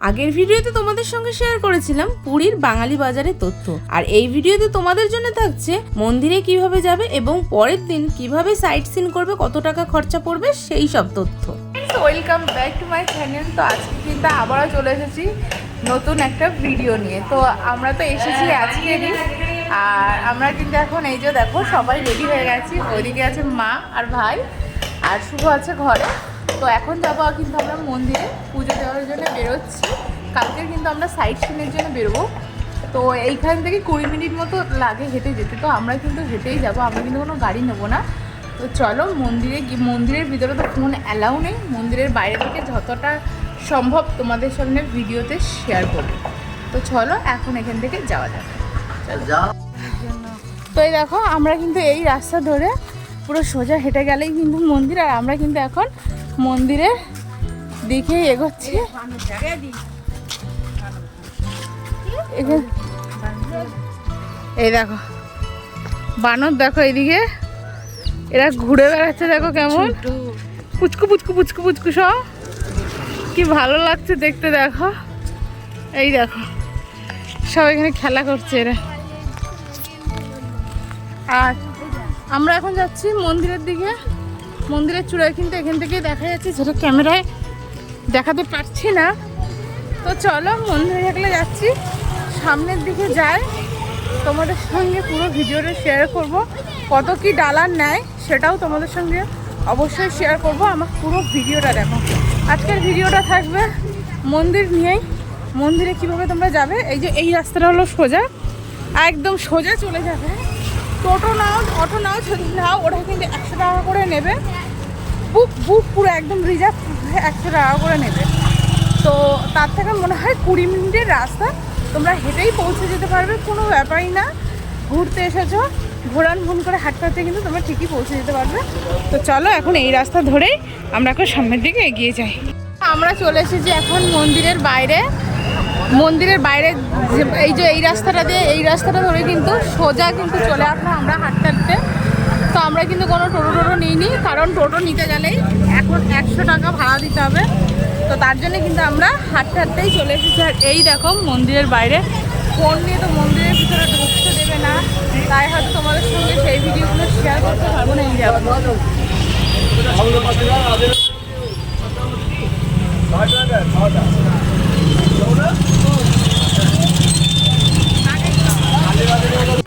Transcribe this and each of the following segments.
আগের ভিডিওতে তোমাদের সঙ্গে শেয়ার করেছিলাম পুরীর বাঙালি বাজারের তথ্য, আর এই ভিডিওতে তোমাদের জন্য থাকছে মন্দিরে কিভাবে যাবে এবং পরের দিন কিভাবে সাইট সিন করবে, কত টাকা খরচা পড়বে সেই সব তথ্য। Welcome back to my channel. তো আজকে কিন্তু আবারও চলে এসেছি নতুন একটা ভিডিও নিয়ে। তো আমরা তো এসেছি আজকেরই, আর আমরা কিন্তু এখন এই যে দেখো সবাই রেডি হয়ে গেছি। ওইদিকে আছে মা আর ভাই, আর শুভ আছে ঘরে। তো এখন যাবো কিন্তু আমরা মন্দিরে পুজো দেওয়ার জন্য বেরোচ্ছি। কালকে কিন্তু আমরা সাইট সিনের জন্য বেরোবো। তো এইখান থেকে 20 মিনিট মতো লাগে হেঁটে যেতে। তো আমরা কিন্তু হেঁটেই যাবো, আমরা কিন্তু কোনো গাড়ি নেবো না। তো চলো মন্দিরে মন্দিরের ভিতরে তো ফোন অ্যালাউ নেই, মন্দিরের বাইরে থেকে যতটা সম্ভব তোমাদের সামনে ভিডিওতে শেয়ার করবো। তো চলো এখন এখান থেকে যাওয়া যাবে। তো এই দেখো আমরা কিন্তু এই রাস্তা ধরে পুরো সোজা হেঁটে গেলেই কিন্তু মন্দির, আর আমরা কিন্তু এখন মন্দিরের দিকে এগোচ্ছি। এই দেখো বানর, দেখো এইদিকে এরা ঘুরে বেড়াচ্ছে, দেখো কেমন পুচকু পুচকু পুচকু পুচকু সব, কি ভালো লাগছে দেখতে। দেখো এই দেখো সব এখানে খেলা করছে এরা। আর আমরা এখন যাচ্ছি মন্দিরের দিকে। মন্দিরের চূড়ায় কিন্তু এখান থেকে দেখা যাচ্ছে, যেটা ক্যামেরায় দেখাতে পারছি না। তো চলো মন্দিরে থাকলে যাচ্ছি, সামনের দিকে যাই, তোমাদের সঙ্গে পুরো ভিডিওটা শেয়ার করব। কত কি ডালার নেয় সেটাও তোমাদের সঙ্গে অবশ্যই শেয়ার করব। আমার পুরো ভিডিওটা দেখো। আজকের ভিডিওটা থাকবে মন্দির নিয়েই। মন্দিরে কিভাবে তোমরা যাবে, এই যে এই রাস্তাটা হলো সোজা, একদম সোজা চলে যাবে। টোটো নাও, অটো নাও, যদি নাও ওরা কিন্তু 100 টাকা করে নেবে। বুক পুরো একদম রিজার্ভ 100 টাকা করে নেবে। তো তার থেকে মনে হয় 20 মিনিটের রাস্তা, তোমরা হেঁটেই পৌঁছে যেতে পারবে, কোনো ব্যাপারই না। ঘুরতে এসেছো, ঘোরান ফোন করে হাঁটতে হাঁটতে কিন্তু তোমরা ঠিকই পৌঁছে যেতে পারবে। তো চলো এখন এই রাস্তা ধরেই আমরা এখন সামনের দিকে এগিয়ে যাই। আমরা চলে এসেছি এখন মন্দিরের বাইরে। মন্দিরের বাইরে এই যে এই রাস্তাটা দিয়ে, এই রাস্তাটা ধরে কিন্তু সোজা কিন্তু চলে আসলাম আমরা হাঁটতে হাঁটতে। তো আমরা কিন্তু কোনো টোটো নিইনি, কারণ টোটো নিতে গেলেই এখন 100 টাকা ভাড়া দিতে হবে। তো তার জন্য কিন্তু আমরা হাঁটতে হাঁটতেই চলে এসেছি। আর এই দেখো মন্দিরের বাইরে ফোন নিয়ে তো মন্দিরের ভিতরে ঢুকতে দেবে না, তাই হয়তো তোমাদের সঙ্গে সেই ভিডিওগুলো শেয়ার করতে পারবো না। এই যাবো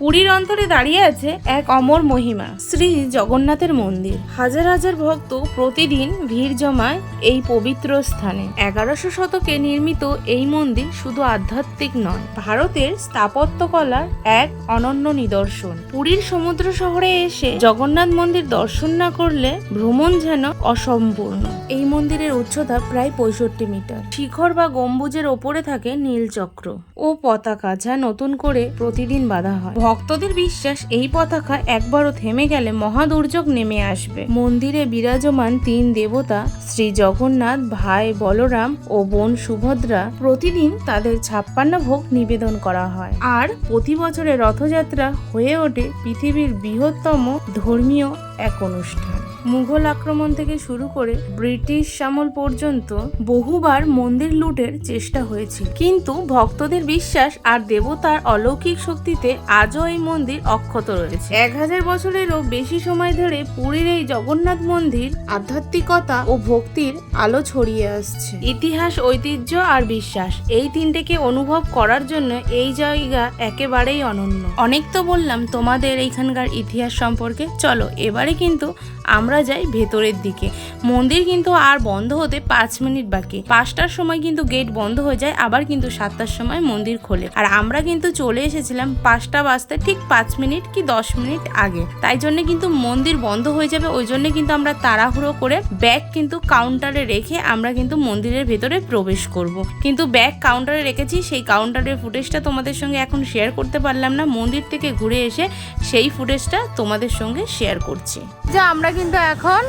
পুরীর অন্তরে দাঁড়িয়ে আছে এক অমর মহিমা, শ্রী জগন্নাথের মন্দির। হাজার হাজার ভক্ত প্রতিদিন ভিড় জমায় এই পবিত্র স্থানে। 1100 শতকে নির্মিত এই মন্দির শুধু আধ্যাত্মিক নয়, ভারতের স্থাপত্যকলার এক অনন্য নিদর্শন। পুরীর সমুদ্র শহরে এসে জগন্নাথ মন্দির দর্শন না করলে ভ্রমণ যেন অসম্পূর্ণ। এই মন্দিরের উচ্চতা প্রায় 65 মিটার। শিখর বা গম্বুজের ওপরে থাকে নীলচক্র ও পতাকা, যা নতুন করে প্রতিদিন বাঁধা হয়। ভক্তদের বিশ্বাস, এই পতাকা একবারও থেমে গেলে মহাদুর্যোগ নেমে আসবে। মন্দিরে বিরাজমান 3 দেবতা শ্রী জগন্নাথ, ভাই বলরাম ও বোন সুভদ্রা, প্রতিদিন তাদের 56 ভোগ নিবেদন করা হয়। আর প্রতি বছরে রথযাত্রা হয়ে ওঠে পৃথিবীর বৃহত্তম ধর্মীয় এক অনুষ্ঠান। মুঘল আক্রমণ থেকে শুরু করে ব্রিটিশ আমল পর্যন্ত বহুবার মন্দির লুটের চেষ্টা হয়েছিল, কিন্তু ভক্তদের বিশ্বাস আর দেবতার অলৌকিক শক্তিতে আজও এই মন্দির অক্ষত রয়েছে। 1000 বছরেরও বেশি সময় ধরে পুরীর এই জগন্নাথ মন্দির আধ্যাত্মিকতা ও ভক্তির আলো ছড়িয়ে আসছে। ইতিহাস, ঐতিহ্য আর বিশ্বাস, এই তিনটেকে অনুভব করার জন্য এই জায়গা একেবারেই অনন্য। অনেক তো বললাম তোমাদের এইখানকার ইতিহাস সম্পর্কে, চলো এবারে কিন্তু আমরা যাই ভেতরের দিকে। মন্দির কিন্তু আর বন্ধ হতে 5 মিনিট বাকি। 5টার সময় কিন্তু গেট বন্ধ হয়ে যায়, আবার কিন্তু 7টার সময় মন্দির খোলে। আর আমরা কিন্তু চলে এসেছিলাম 5টা বাজতে ঠিক 5 মিনিট কি 10 মিনিট আগে, তাই জন্য কিন্তু মন্দির বন্ধ হয়ে যাবে। ওই জন্য কিন্তু আমরা তাড়াহুড়ো করে ব্যাগ কিন্তু কাউন্টারে রেখে আমরা কিন্তু মন্দিরের ভেতরে প্রবেশ করব। কিন্তু ব্যাগ কাউন্টারে রেখেছি, সেই কাউন্টারের ফুটেজটা তোমাদের সঙ্গে এখন শেয়ার করতে পারলাম না। মন্দির থেকে ঘুরে এসে সেই ফুটেজটা তোমাদের সঙ্গে শেয়ার করছি। যে আমরা কিন্তু এখন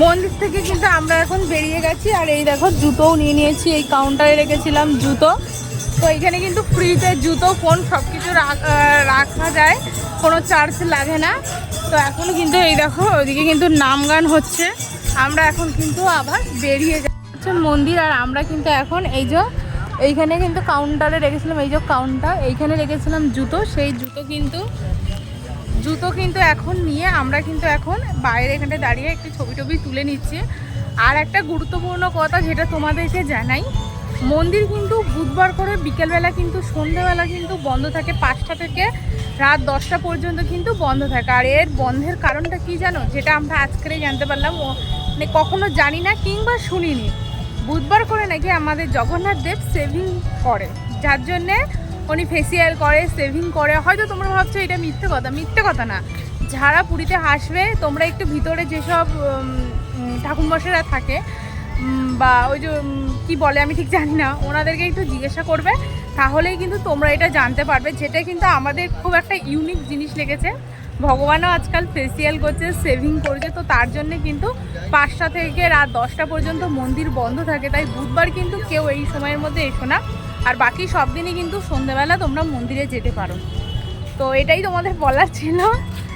মন্দির থেকে কিন্তু আমরা এখন বেরিয়ে গেছি। আর এই দেখো জুতোও নিয়ে নিয়েছি, এই কাউন্টারে রেখেছিলাম জুতো। তো এখানে কিন্তু ফ্রিতে জুতো, ফোন সবকিছু রাখা যায়, কোনো চার্জ লাগে না। তো এখন কিন্তু এই দেখো ওইদিকে কিন্তু নাম গান হচ্ছে, আমরা এখন কিন্তু আবার বেরিয়ে যাই। হচ্ছে মন্দির। আর আমরা কিন্তু এখন এইখানে কিন্তু কাউন্টারে রেখেছিলাম, এই যে কাউন্টার, এইখানে রেখেছিলাম জুতো। সেই জুতো কিন্তু এখন নিয়ে আমরা কিন্তু এখন বাইরে এখানে দাঁড়িয়ে একটু ছবি টবি তুলে নিচ্ছি। আর একটা গুরুত্বপূর্ণ কথা যেটা তোমাদেরকে জানাই, মন্দির কিন্তু বুধবার করে বিকেলবেলা কিন্তু সন্ধ্যেবেলা কিন্তু বন্ধ থাকে, 5টা থেকে রাত 10টা পর্যন্ত কিন্তু বন্ধ থাকে। আর এর বন্ধের কারণটা কি জানো, যেটা আমরা আজকেই জানতে পারলাম, মানে কখনো জানি না কিংবা শুনিনি। বুধবার করে নাকি আমাদের জগন্নাথ দেব সেভিং করে, যার জন্যে উনি ফেসিয়াল করে, সেভিং করে। হয়তো তোমরা ভাবছো এটা মিথ্যে কথা না। যারা পুরীতে আসবে তোমরা একটু ভিতরে যেসব ঠাকুরমশাইরা থাকে বা ওই যে কী বলে আমি ঠিক জানি না, ওনাদেরকে একটু জিজ্ঞাসা করবে, তাহলেই কিন্তু তোমরা এটা জানতে পারবে। যেটা কিন্তু আমাদের খুব একটা ইউনিক জিনিস লেগেছে। ভগবানও আজকাল ফেসিয়াল করছে, সেভিং করছে, তো তার জন্যে কিন্তু 5টা থেকে রাত 10টা পর্যন্ত মন্দির বন্ধ থাকে। তাই বুধবার কিন্তু কেউ এই সময়ের মধ্যে এসো না, আর বাকি সব দিনই কিন্তু সন্ধ্যেবেলা তোমরা মন্দিরে যেতে পারো। তো এটাই তোমাদের বলার ছিল।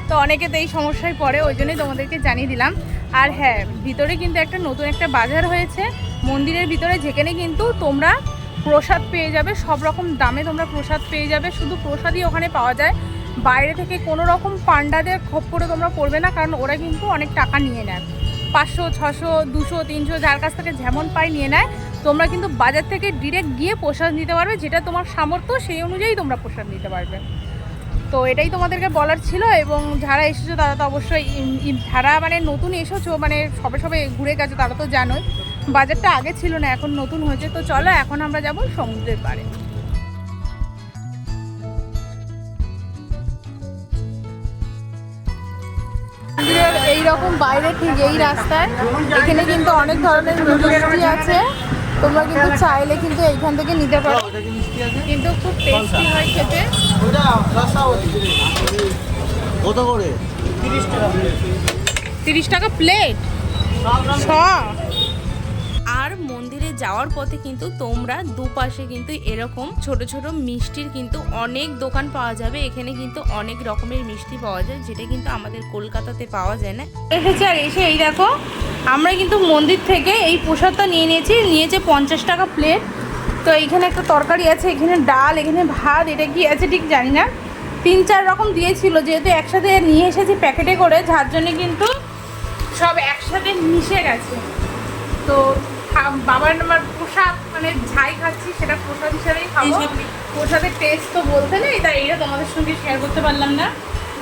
তো অনেকে তো এই সমস্যায় পড়ে, ওই জন্যই তোমাদেরকে জানিয়ে দিলাম। আর হ্যাঁ, ভিতরে কিন্তু নতুন একটা বাজার হয়েছে মন্দিরের ভিতরে, যেখানে কিন্তু তোমরা প্রসাদ পেয়ে যাবে, সব রকম দামে তোমরা প্রসাদ পেয়ে যাবে। শুধু প্রসাদই ওখানে পাওয়া যায়, বাইরে থেকে কোনো রকম পান্ডাদের খপ্পরে তোমরা পড়বে না, কারণ ওরা কিন্তু অনেক টাকা নিয়ে নেয়। 500, 600, 200, 300 যার কাছ থেকে যেমন পাই নিয়ে নেয়। তোমরা কিন্তু বাজার থেকে ডিরেক্ট গিয়ে প্রসাদ নিতে পারবে, যেটা তোমার সামর্থ্য সেই অনুযায়ী তোমরা প্রসাদ নিতে পারবে। তো এটাই তোমাদেরকে বলার ছিল। এবং যারা এসেছো তারা তো অবশ্যই, যারা মানে নতুন এসেছো, মানে সবে ঘুরে গেছো, তারা তো জানোই বাজারটা আগে ছিল না, এখন নতুন হয়েছে। তো চলো এখন আমরা যাব সমুদ্রের পাড়ে। এইরকম বাইরে ঠিক এই রাস্তায় এখানে কিন্তু অনেক ধরনের মিষ্টি আছে, তোমরা কিন্তু চাইলে কিন্তু এইখান থেকে নিতে পারো, কিন্তু খুব টেস্টি হয় খেতে। কত করে? 30 টাকা প্লেট। আর মন্দিরে যাওয়ার পথে কিন্তু তোমরা দুপাশে কিন্তু এরকম ছোট ছোট মিষ্টির কিন্তু অনেক দোকান পাওয়া যাবে। এখানে কিন্তু অনেক রকমের মিষ্টি পাওয়া যায়, যেটা কিন্তু আমাদের কলকাতাতে পাওয়া যায় না। এসেছে, আর এসে এই দেখো আমরা কিন্তু মন্দির থেকে এই প্রসাদটা নিয়েছে 50 টাকা প্লেট। তো এইখানে একটা তরকারি আছে, এখানে ডাল, এখানে ভাত, এটা কি আছে ঠিক জানি না, 3-4 রকম দিয়েছিল। যেহেতু একসাথে নিয়ে এসেছি প্যাকেটে করে, যার জন্য কিন্তু সব একসাথে মিশে গেছে। তো বাবার আমার প্রসাদ, মানে ঝাই খাচ্ছি, সেটা প্রসাদ হিসাবেই খাবো। প্রসাদের টেস্ট তো বলতে নেই, তাই এটা তোমাদের সঙ্গে শেয়ার করতে পারলাম না।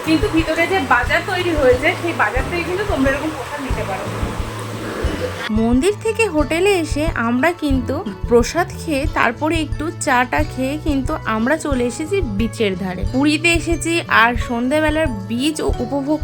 কিন্তু ভিতরে যে বাজার তৈরি হয়েছে, সেই বাজার থেকে কিন্তু তোমরা এরকম প্রসাদ নিতে পারো। মন্দির থেকে হোটেলে এসে আমরা কিন্তু প্রসাদ খেয়ে তারপরে একটু চাটা খেয়ে কিন্তু আমরা চলে এসেছি বিচের ধারে। পুরীতে এসেছি আর সন্ধ্যাবেলার বিচ উপভোগ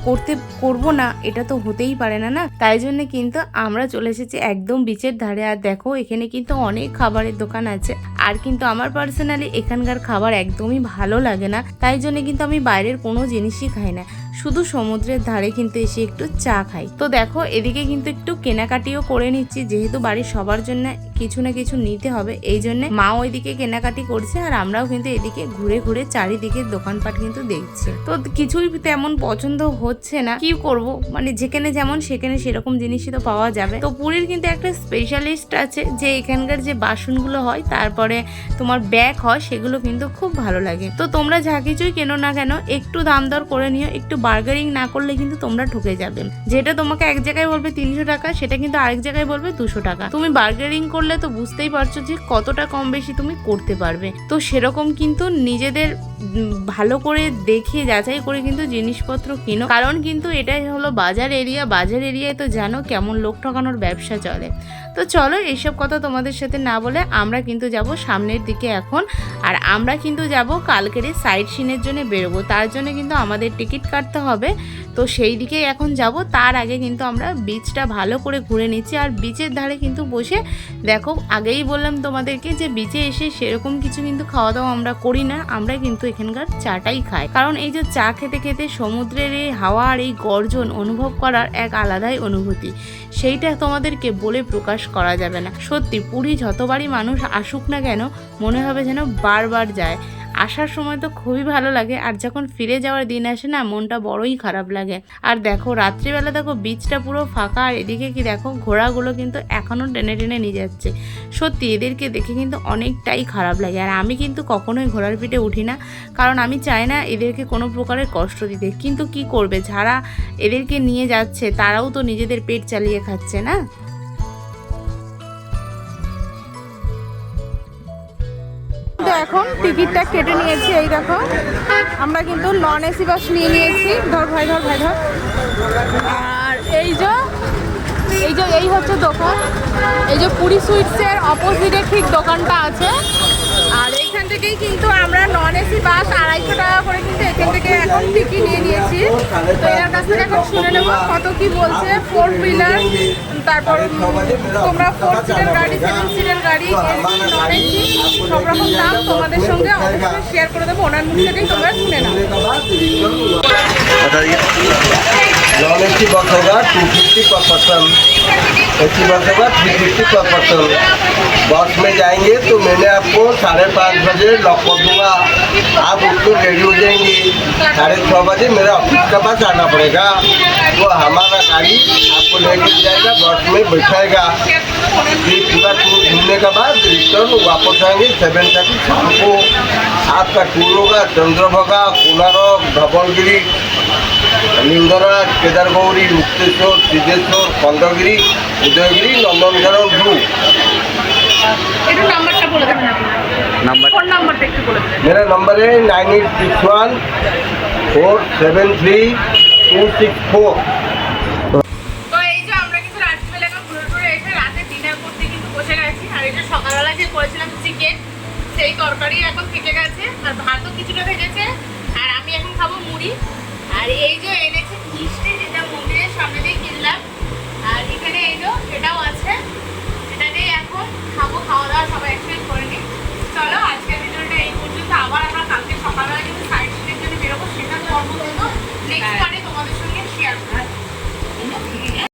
করব না, এটা তো হতেই পারে না। তাই জন্য কিন্তু আমরা চলে এসেছি একদম বিচের ধারে। আর দেখো এখানে কিন্তু অনেক খাবারের দোকান আছে। আর কিন্তু আমার পার্সোনালি এখানকার খাবার একদমই ভালো লাগে না, তাই জন্য কিন্তু আমি বাইরের কোনো জিনিসই খাই না, শুধু সমুদ্রের ধারে কিন্তু এসে একটু চা খাই। তো দেখো এদিকে কিন্তু একটু কেনাকাটিও করে নিচ্ছি, যেহেতু বাড়ির সবার জন্য কিছু না কিছু নিতে হবে, এই জন্য মা ওইদিকে কেনাকাটি করছে আর আমরাও কিন্তু এদিকে ঘুরে ঘুরে চারিদিকে দোকানপাট কিন্তু দেখছি। তো কিছুই তেমন পছন্দ হচ্ছে না, কি করব, মানে যেখানে যেমন সেখানে সেরকম জিনিসই তো পাওয়া যাবে। তো পুরীর কিন্তু একটা স্পেশালিস্ট আছে, যে এখানকার যে বাসনগুলো হয় তারপরে তোমার ব্যাগ হয়, সেগুলো কিন্তু খুব ভালো লাগে। তো তোমরা যা কিছুই কেনো না কেন একটু দাম দর করে নিও, একটু বার্গেনিং না করলে কিন্তু তোমরা ঠকে যাবে। যেটা তোমাকে এক জায়গায় বলবে 300 টাকা, সেটা কিন্তু আরেক জায়গায় বলবে 200 টাকা। তুমি বার্গেনিং করলে তো বুঝতেই পারছো যে কতটা কম বেশি তুমি করতে পারবে। তো সেরকম কিন্তু নিজেদের ভালো করে দেখে যাচাই করে কিন্তু জিনিসপত্র কিনো, কারণ কিন্তু এটাই হলো বাজার এরিয়ায় তো জানো কেমন লোক ঠকানোর ব্যবসা চলে। তো চলো এইসব কথা তোমাদের সাথে না বলে আমরা কিন্তু যাব সামনের দিকে এখন। আর আমরা কিন্তু যাব কালকের সাইট সিনের জন্য বেরোবো, তার জন্য কিন্তু আমাদের টিকিট কাটতে হবে। তো সেই দিকে এখন যাব। তার আগে কিন্তু আমরা বিচটা ভালো করে ঘুরে নিচ্ছি। আর বিচের ধারে কিন্তু বসে দেখো, আগেই বললাম তোমাদেরকে যে বিচে এসে সেরকম কিছু কিন্তু খাওয়া দাওয়া আমরা করি না, আমরা কিন্তু এখানকার চাটাই খাই। কারণ এই যে চা খেতে খেতে সমুদ্রের এই হাওয়া আর এই গর্জন অনুভব করার এক আলাদাই অনুভূতি, সেইটা তোমাদেরকে বলে প্রকাশ করা যাবে না। সত্যি পুরী যতবারই মানুষ আসুক না কেন মনে হবে যেন বারবার যায়। আসার সময় তো খুবই ভালো লাগে, আর যখন ফিরে যাওয়ার দিন আসে না, মনটা বড়ই খারাপ লাগে। আর দেখো রাত্রিবেলা দেখো বিচটা পুরো ফাঁকা, আর এদিকে কি দেখো ঘোড়াগুলো কিন্তু এখনও টেনে টেনে নিয়ে যাচ্ছে। সত্যি এদেরকে দেখে কিন্তু অনেকটাই খারাপ লাগে। আর আমি কিন্তু কখনোই ঘোড়ার পিঠে উঠি না, কারণ আমি চাই না এদেরকে কোনো প্রকারের কষ্ট দিতে। কিন্তু কি করবে, যারা এদেরকে নিয়ে যাচ্ছে তারাও তো নিজেদের পেট চালিয়ে খাচ্ছে না। এখন টিকিটটা কেটে নিয়েছি, এই দেখো আমরা কিন্তু নন এসি বাস নিয়ে নিয়েছি। ধর ভাই ধর ভাই ধর। আর এই হচ্ছে দোকান, এই যে পুরী সুইটসের অপোজিটে ঠিক দোকানটা আছে। আর এইখান থেকেই কিন্তু আমরা নন এসি বাস 250 টাকা করে কিন্তু এখান থেকে এখন টিকিট নিয়ে নিয়েছি। তো এর কাছ থেকে এখন শুনে নেবো কত কি বলছে। 4 হুইলার, তারপর তোমরা 4 সিটের গাড়ি, 7 সিটের গাড়ি, এসি নন এসি সব রকম দাম তোমাদের সঙ্গে অবশ্যই শেয়ার করে দেবো। ওনার মুখ থেকেই তোমরা শুনে নাও। नॉन एसी बस होगा 250 पर पर्सन, एसी बस होगा 350 पर पर्सन। बस में जाएंगे तो मैंने आपको 5:30 बजे लॉक कर दूंगा। आप उसको रेडी हो जाएंगे, 6:30 बजे मेरा ऑफिस के पास आना पड़ेगा। तो हमारा गाड़ी आपको लेके जाएगा, बस में बैठाएगा। फिर पूरा टूर घूमने के बाद रिटर्न वापस आएंगे 7:30 शाम को। आपका टूर होगा चंद्रभागा, कोणार्क, धवलगिरी, लिंगराज, केदारगौरी, मुक्तेश्वर, सिद्धेश्वर, खंडगिरी, उदयगिरी, नंदनकानन जू। मेरा नंबर है 9861473264। তো এই যে আমরা কিন্তু রাত্রিবেলা ঘুরে ঘুরে এসে রাতে ডিনার করতে কিন্তু বসে গেছি। আর এই যে সকালবেলা যে করেছিলাম চিকেন, সেই তরকারি এখন থেকে গেছে, আর ভাতও কিছুটা থেকেছে। আর আমি এখন খাবো মুড়ি। আর এই যে এনেছে মিষ্টি, যেটা মন্দিরের সামনে দিয়ে কিনলাম। আর এখানে এই যে এটাও আছে, এটা দিয়ে এখন